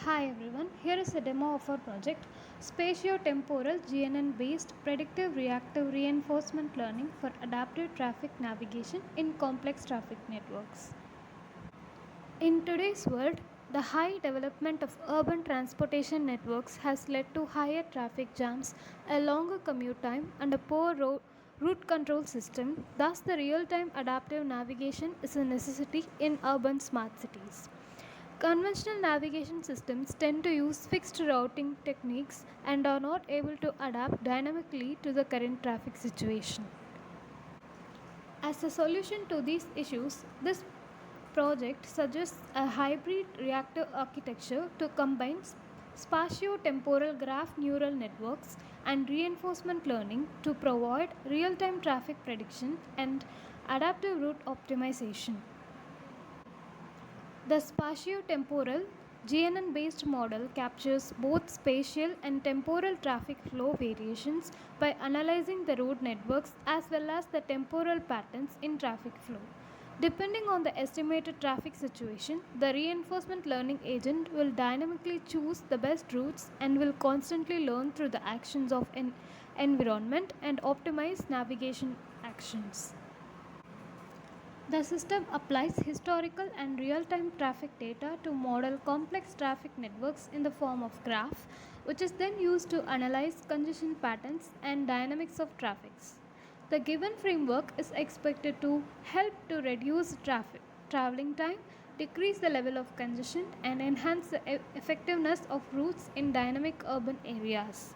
Hi everyone, here is a demo of our project Spatio-Temporal GNN based Predictive Reactive Reinforcement Learning for Adaptive Traffic Navigation in Complex Traffic Networks. In today's world, the high development of urban transportation networks has led to higher traffic jams, a longer commute time, and a poor route control system. Thus, the real time adaptive navigation is a necessity in urban smart cities. Conventional navigation systems tend to use fixed routing techniques and are not able to adapt dynamically to the current traffic situation. As a solution to these issues, this project suggests a hybrid reactive architecture to combine spatio-temporal graph neural networks and reinforcement learning to provide real-time traffic prediction and adaptive route optimization. The spatio-temporal GNN based model captures both spatial and temporal traffic flow variations by analyzing the road networks as well as the temporal patterns in traffic flow. Depending on the estimated traffic situation, the reinforcement learning agent will dynamically choose the best routes and will constantly learn through the actions of an environment and optimize navigation actions. The system applies historical and real-time traffic data to model complex traffic networks in the form of graph, which is then used to analyze congestion patterns and dynamics of traffic. The given framework is expected to help to reduce traveling time, decrease the level of congestion, and enhance the effectiveness of routes in dynamic urban areas.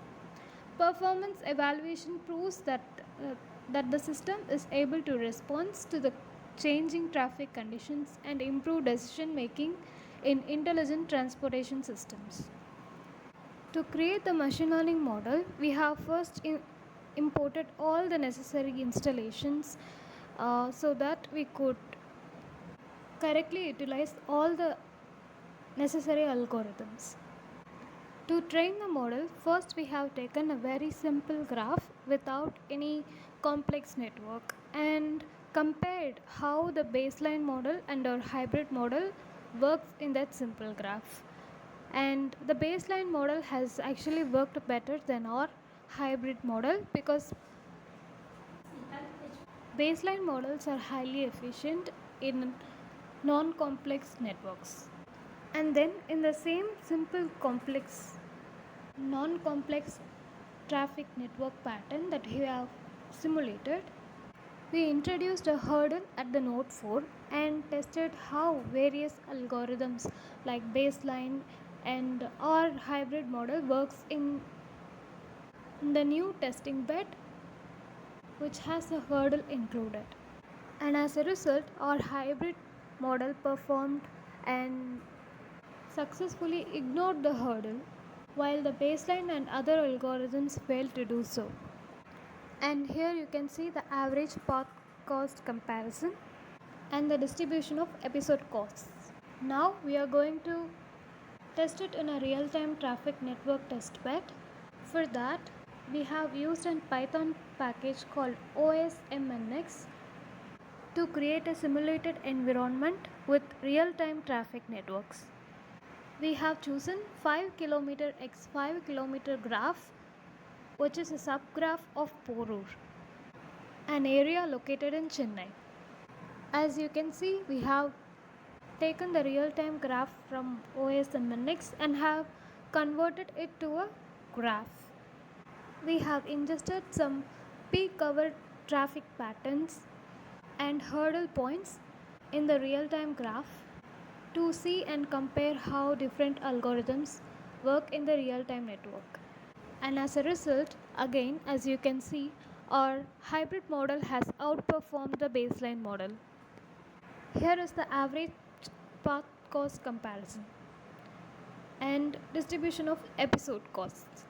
Performance evaluation proves that the system is able to respond to the changing traffic conditions and improve decision making in intelligent transportation systems. To create the machine learning model, we have first imported all the necessary installations so that we could correctly utilize all the necessary algorithms. To train the model, first we have taken a very simple graph without any complex network and compared how the baseline model and our hybrid model works in that simple graph. And the baseline model has actually worked better than our hybrid model because baseline models are highly efficient in non-complex networks. And then in the same simple non-complex traffic network pattern that we have simulated, we introduced a hurdle at the node 4 and tested how various algorithms like baseline and our hybrid model works in the new testing bed which has a hurdle included. And as a result, our hybrid model performed and successfully ignored the hurdle while the baseline and other algorithms failed to do so. And here you can see the average path cost comparison and the distribution of episode costs. Now we are going to test it in a real-time traffic network test bed. For that, we have used a Python package called OSMNX to create a simulated environment with real-time traffic networks. We have chosen 5 km x 5 km graph, which is a subgraph of Porur, an area located in Chennai. As you can see, we have taken the real-time graph from OSMNX and have converted it to a graph. We have ingested some peak hour traffic patterns and hurdle points in the real-time graph to see and compare how different algorithms work in the real-time network. And as a result, again, as you can see, our hybrid model has outperformed the baseline model. Here is the average path cost comparison and distribution of episode costs.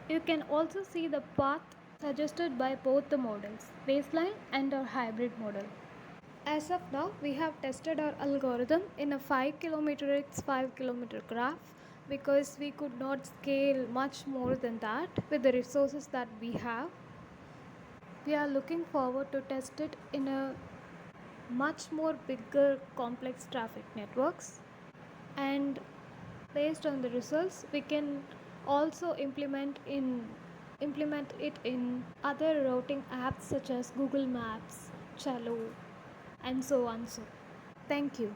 You can also see the path suggested by both the models, baseline and our hybrid model. As of now, we have tested our algorithm in a 5 km x 5 km graph because we could not scale much more than that with the resources that we have. We are looking forward to test it in a much more bigger complex traffic networks, and Based on the results, we can also implement it in other routing apps such as Google Maps, Chalo, and so on. So, thank you.